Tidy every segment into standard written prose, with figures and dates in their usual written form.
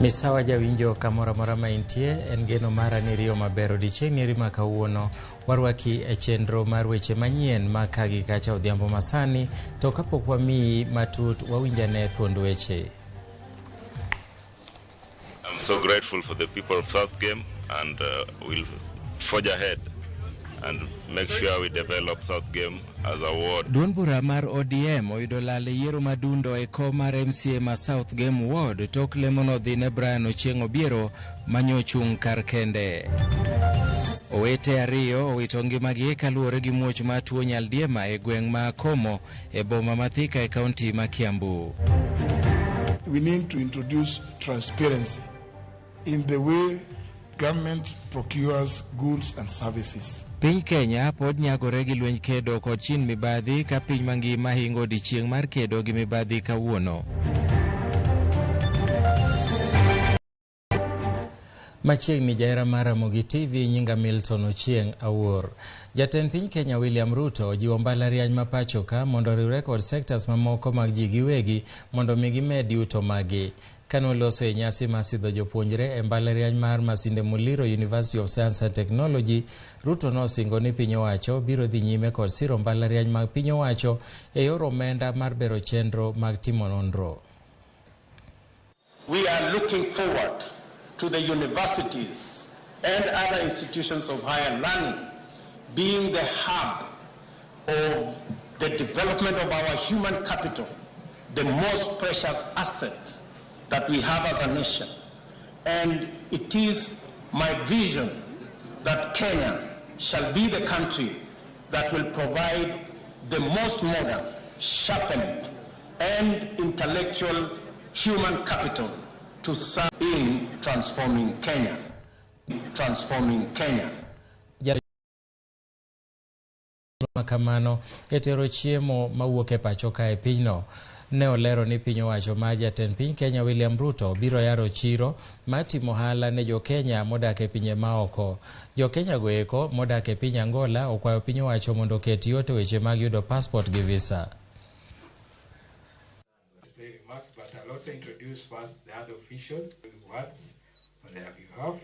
Misawa jawinjo kamora mora maintie en geno mara ni riyo mabero dichieng' rima kawuono warwaki e chenro mar weche manyien ma kagi kacha odhiambo masani to kapok wamiyi matut wawinjane thuond weche. I'm so grateful for the people of South Game and we'll forge ahead and make sure we develop South Game as a ward. Duond bura mar ODM oyudo lal e yiero madundo e kom mar MCA ma South Game Ward tok lemono dhine Brian Ochieng Obiero manyochung' kar kende. Owete ariyo owito ngimagi kaluwore gi muoch ma tuo nyaldiema e gweng' ma Komo e boma ma Thika e kaunti ma Kiambu. We need to introduce transparency in the way government procures goods and services. Piny Kenya pod nyagore gi lweny kedo kod chin mibadhi ka piny mangima hingo odiechieng' mar kedo gi mibadhi kawuono. Machiegni jaera mar Ramogi TV nyinga Milton Ochieng Awuor. Jatend piny Kenya William Ruto jiwo mbalariany ma pacho ka mondo riwre kod sectors mamoko mag ji giwegi mondo mi gimed yuto magi. Kano loso e nyasi ma sidho jopuonjre e mbalariany mar Masinde Muliro University of Science and Technology, Ruto nosingo ni piny owacho biro dhi nyime kod siro mbalariany mag piny owacho e yor omenda mar bero chenro mag timo nonro. We are looking forward to the universities and other institutions of higher learning being the hub of the development of our human capital, the most precious asset that we have as a nation. And it is my vision that Kenya shall be the country that will provide the most modern, sharpened, and intellectual human capital to serve in transforming Kenya. Makamano etero chiemo mawuok e pacho ka e pinyno. Ne olero ni piny owacho ma jatend piny Kenya William Ruto biro yaro chiro matimo hala ne jo Kenya modak e pinje maoko. Jo Kenya goeko modak e piny Angola okwayo piny owacho mondo ket yot weche mag yudo passport gi visa. But I'll also introduce first the other officials words on their behalf.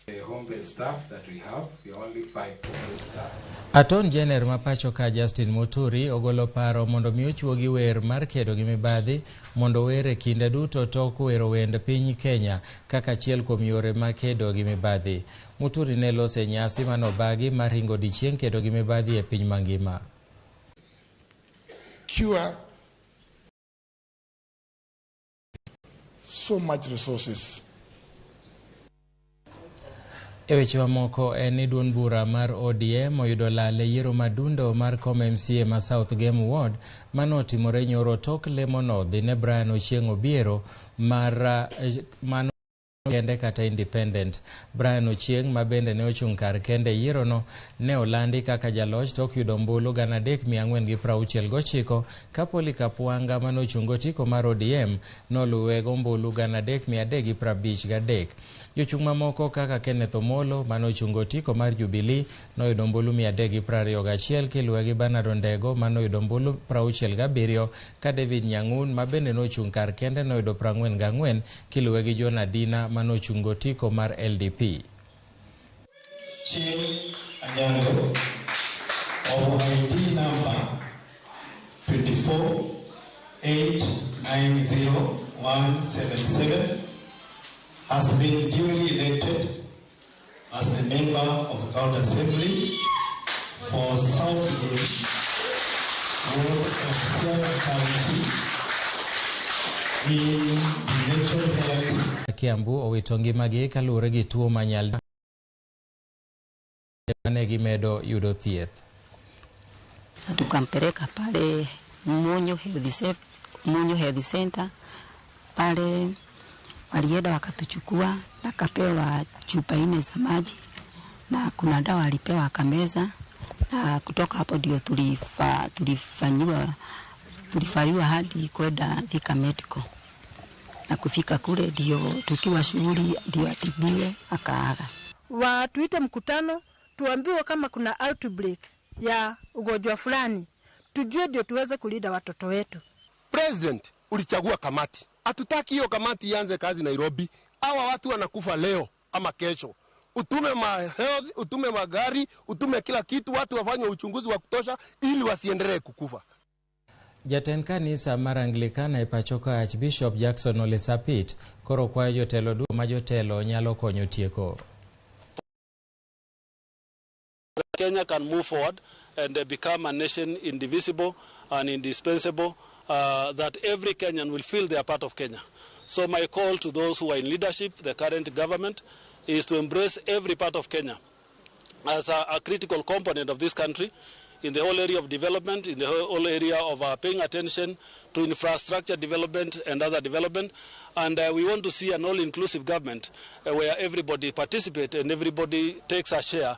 The homeless staff that we have, we are only 5 homeless staff. Aton Jenner ma pacho ka Justin Muturi ogolo paro mondo mi ochuogi wer mar kedo gi mibadhi mondo were kinde duto tok wero wend piny Kenya kaka achiel kuom yore ma kedo gi mibadhi. Muturi ne lose nyasi manobagi mar hingo dichieng' kedo gi mibadhi e piny mangima. Cure so much resources. E weche mamoko en ni duond bura mar ODM oyudo lal e yiero madundo mar kom MCA ma South Game Ward manotimore nyoro tok lemono dhine Brian Ochieng Obiero mar kende kata independent. Brian Ochieng ma bende ne ochung' kar kende yierono ne olandi kaka jaloch tok yudo mbulu 3,469 ka Polika Pwanga manochungo tiko mar ODM noluwe go mbulu 3,353. Jochung' mamoko kaka Kenneth Omolo manochungo tiko mar Jubilee noyudo mbulu 321 kiluwe gi Bernard Ondego manoyudo mbulu 67 ka David Nyang'un ma bende nochung' kar kende noyudo 44 kiluwe gi John Adina manochungo tiko mar LDP. Chieng Anyango of ID number 24890,177 has been duly elected as the member of County Assembly for South Game Ward of Siaya County in the election held Kiambu owito ngimagi kaluwore gi tuo manyal ne gimedo yudo thieth. Tukampeleka pale Munyo Health Center pale walienda wakatuchukua na kapewa chupa 4 za maji na kuna dawa alipewa akameza, na kutoka hapo ndio tulifariwa hadi kwenda Thika Medical, na kufika kule ndio tukiwa shughuli ndio atibiwe akaaga. Tuite mkutano tuambiwe kama kuna outbreak ya ugonjwa fulani tujue ndio tuweze kulinda watoto wetu. President ulichagua kamati Hatutaki hiyo kamati ianze kazi Nairobi. Hawa watu wanakufa leo ama kesho. Utume health, utume magari, utume kila kitu, watu wafanye uchunguzi wa kutosha ili wasiendelee kukufa. Jatend kanisa mar Anglikana e pachoka Archbishop Jackson Ole Sapit koro kwayo jotelo duto ma jotelo nyalo konyo tieko. Kenya can move forward and become a nation indivisible and indispensable, that every Kenyan will feel they are part of Kenya. So my call to those who are in leadership, the current government, is to embrace every part of Kenya as a critical component of this country, in the whole area of development, in the whole area of paying attention to infrastructure development and other development. And we want to see an all-inclusive government where everybody participates and everybody takes a share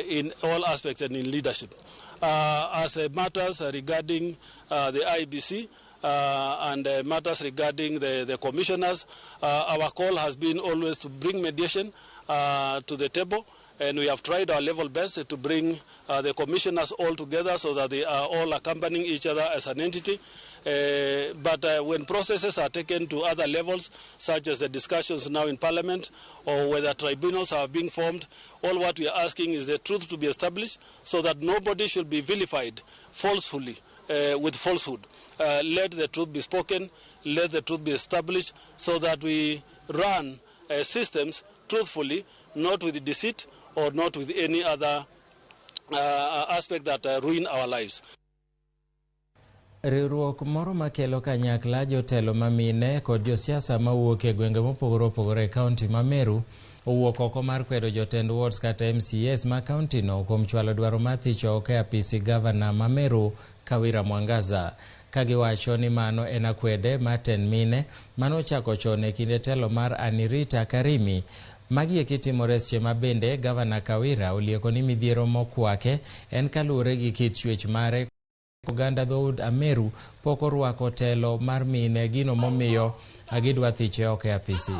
in all aspects and in leadership. As matters regarding the IBC and matters regarding the commissioners, our call has been always to bring mediation to the table. And we have tried our level best to bring the commissioners all together so that they are all accompanying each other as an entity. But when processes are taken to other levels, such as the discussions now in Parliament, or whether tribunals are being formed, all what we are asking is the truth to be established so that nobody should be vilified falsely with falsehood. Let the truth be spoken, let the truth be established so that we run systems truthfully, not with deceit or not with any other aspect that ruin our lives. Riwruok moro makelo kanyakla jotelo mamine kod josiasa mawuok e gwenge mopogore opogore e kaunti ma Meru owuok oko mar kwedo jotend wards kata MCAs ma kaunti no kuom chwalo dwaro mar thicho oko e apisi gavana ma Meru Kawira Mwangaza. Kagiwacho ni mano en akwede maten mine mano chako chon e kinde telo mar Anirita Karimi. Magi ekitimore seche ma bende gavana Kawira olieko ni midhiero mokwake en kaluwore gi kit chwech mare. Oganda dhoud Ameru pok orwako telo mar mine, gino momiyo agidwa thiche oko e apisi.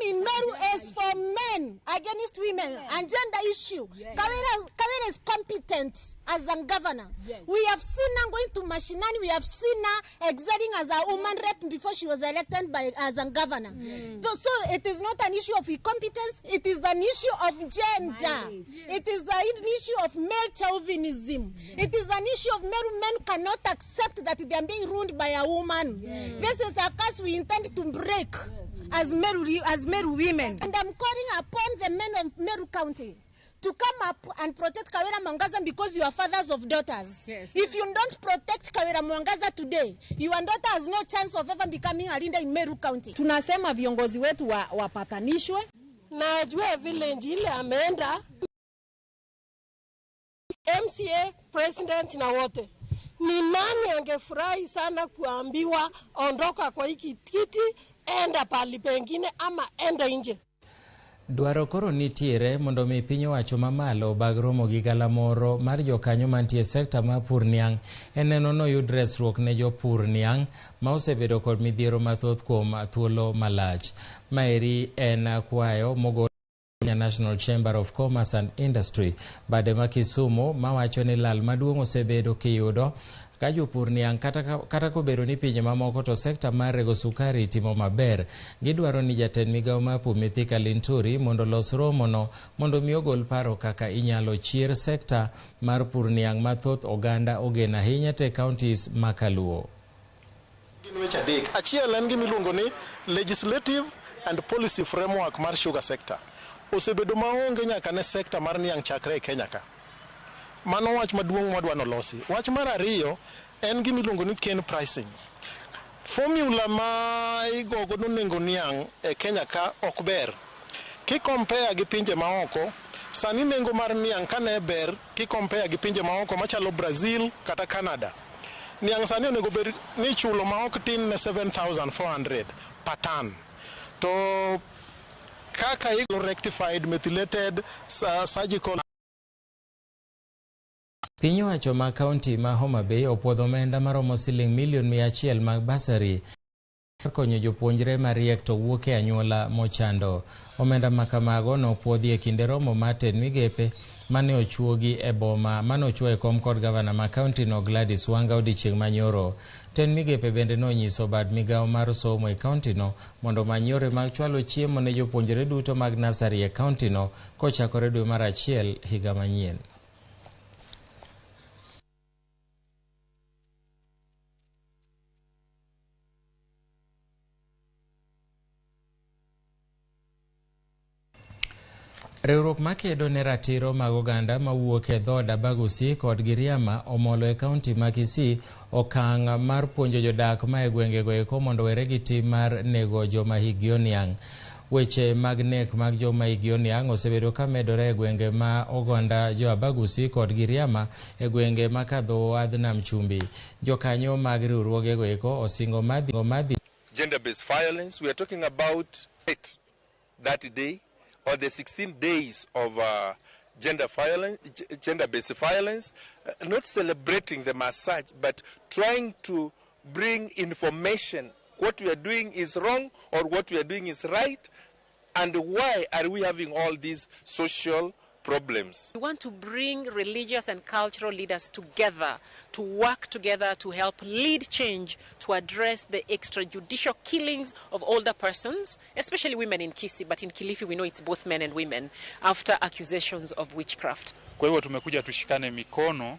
In Meru is for men against women and gender issue. Yes. Kawira is competent as a governor. Yes. We have seen her going to Mashinani. We have seen her exerting as a woman rep before she was elected as a governor. Yes. So it is not an issue of incompetence. It is an issue of gender. Yes. It is an issue of male chauvinism. Yes. It is an issue of Meru men cannot accept that they are being ruled by a woman. Yes. This is a curse we intend to break. Yes. As Meru women. And I'm calling upon the men of Meru County to come up and protect Kawira Mwangaza because you are fathers of daughters. Yes. If you don't protect Kawira Mwangaza today, your daughter has no chance of ever becoming a leader in Meru County. Tunasema viongozi wetu wapatanishwe. Najua village ile ameenda MCA, president na wote. Ni nani angefurahi sana kuambiwa ondoka kwa hiki kiti, enda pali pengine ama enda nje. Dwaro koro nitiere mondo mi piny owacho mamalo bag romo gi galamoro mar jokanyo mantie sekta ma pur niang' eneno no yud resruok ne jopur niang' ma osebedo kod midhiero mathoth kuom thuolo malach. Maeri en kwayo mogol National Chamber of Commerce and Industry bade ma Kisumu mawacho ni lal maduong' osebedo kiyudo ka jopur niang' kata kobedo ni pinje mamoko to sekta mar rego sukari timo maber. Gidwaro ni jatend migawo mar pur Mithika Linturi mondo los romo no mondo mi ogol paro kaka inyalo chier sekta mar pur niang' mathoth oganda ogena ahinya te counties makaluo. Weche adek. Achiel en gimiluongo ni legislative and policy framework mar sugar sector. Osebedo maonge nyaka ne sekta mar niang' chakre e Kenya ka. Mano wach maduong' mwadwa nolosi. Wach mar ariyo en gimiluongo ni cane pricing. Formula ma igogo no nengo niang' e Kenya ka ok ber. Ki compare gi pinje maoko, sani nengo mar niang' kane ber ki compare gi pinje maoko machalo Brazil kata Canada. Niang' sani onego ber ni chulo ma ok tin ne 7,400 per ton. To kaka rectified methylated surgical. Piny owacho ma kaunti ma Homa Bay opwodho omenda maromo siling milion 100 mag basari konyo jopuonjre mariek to wuok e anyuola mochando. Omenda makamago nopuodhi e kinde romo mar ten migepe mane ochuogi e boma mane ochuo e kom kod gavana ma kaunti no Gladys Wanga odiechieng' manyoro. Ten migepe bende nonyiso bad migawo mar somo e kaunti no mondo many yore mag chwalo chiemo ne jopuonjre duto mag nasari e kaunti no kochakore dwe mar achiel higa manyien. Riwruok makedo ne ratiro mag oganda mawuok e dhood Abagusi kod Giriama omolo e kaunti ma Kisii okang' mar puonjo jodak ma e gwengego eko mondo were gi tim mar nego joma higgi oniang'. Weche mag nek mag joma higgi oniang' osebedo ka medore e gwenge ma oganda jo Abagusi kod Giriama e gwenge ma kadho wadh Nam Chumbi. Jokanyo mag riwruogego eko osingo madhi gender-based violence. We are talking about that day or the 16 days of gender-based violence, not celebrating them as such, but trying to bring information. What we are doing is wrong or what we are doing is right, and why are we having all these social problems. We want to bring religious and cultural leaders together to work together to help lead change to address the extrajudicial killings of older persons, especially women in Kisii, but in Kilifi we know it's both men and women, after accusations of witchcraft. Kwa hivyo tumekuja tushikane mikono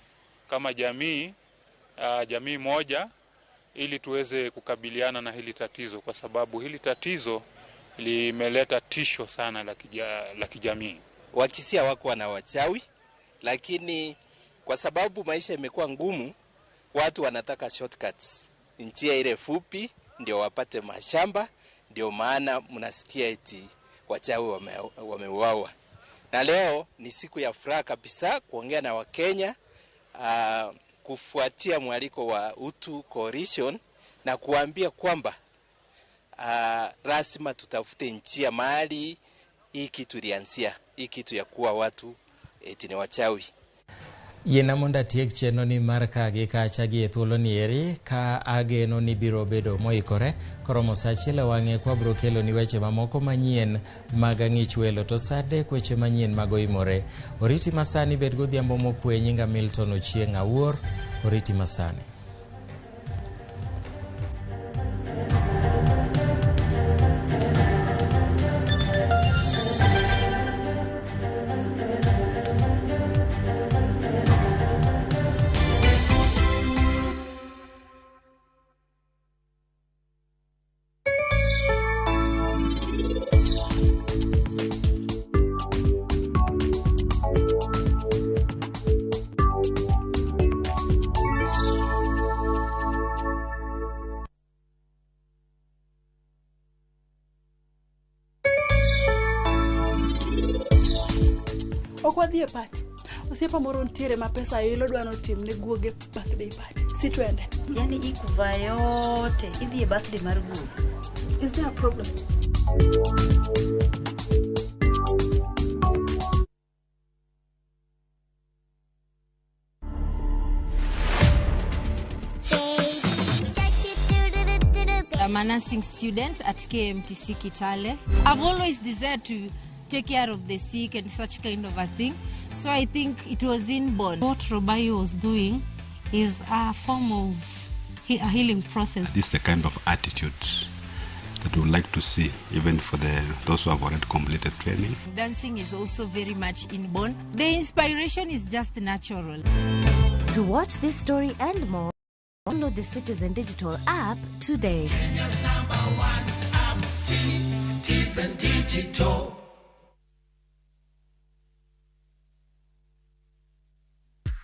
kama jamii moja ili tuweze kukabiliana na hili tatizo, kwa sababu hili tatizo limeleta tisho sana la kijamii. Wakisia wako wana wachawi, lakini kwa sababu maisha imekuwa ngumu, watu wanataka shortcuts. Njia ile fupi ndio wapate mashamba, ndio maana mnasikia eti wachawi wameuawa. Na leo ni siku ya furaha kabisa kuongea na Wakenya kufuatia mwaliko wa Utu Coalition na kuambia kwamba lazima tutafute njia mahali hii kitu ilianzia, hii kitu ya kuwa watu eti ni wachawi. Yena monda tiek cheno ni marka gi kacha gi thuolo ni eri ka ageno ni biro bedo moikore koromo sachile wange kwa bro kelo ni weche mamoko manyien mag ang'ich welo to sade weche manyien mago imore. Oriti masani bed godhiambo mokwe. Nyinga Milton Ochieng' Awuor. Oriti masani. Okwadhie party. Osiepa moro ntiere ma pesa ilo dwano tim ne guoge birthday party. Si twende. Yani ikuva yote idhie birthday mar guoge. Is there a problem? I'm a nursing student at KMTC Kitale. I've always desired to take care of the sick and such kind of a thing. So I think it was inborn. What Robai was doing is a form of a healing process. This is the kind of attitude that we would like to see even for those who have already completed training. Dancing is also very much inborn. The inspiration is just natural. To watch this story and more, download the Citizen Digital app today. Kenya's #1 app, Citizen Digital.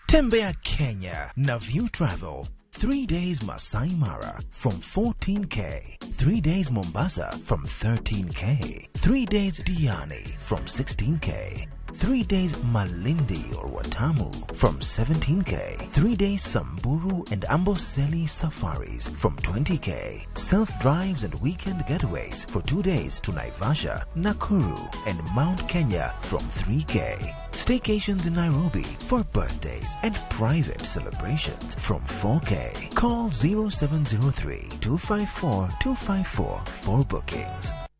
Tembea Kenya na View Travel. 3 days Masai Mara from 14K. 3 days Mombasa from 13K. 3 days Diani from 16K. 3 days Malindi or Watamu from 17K. 3 days Samburu and Amboseli safaris from 20K. Self-drives and weekend getaways for 2 days to Naivasha, Nakuru and Mount Kenya from 3K. Staycations in Nairobi for birthdays and private celebrations from 4K. Call 0703 254 254 for bookings.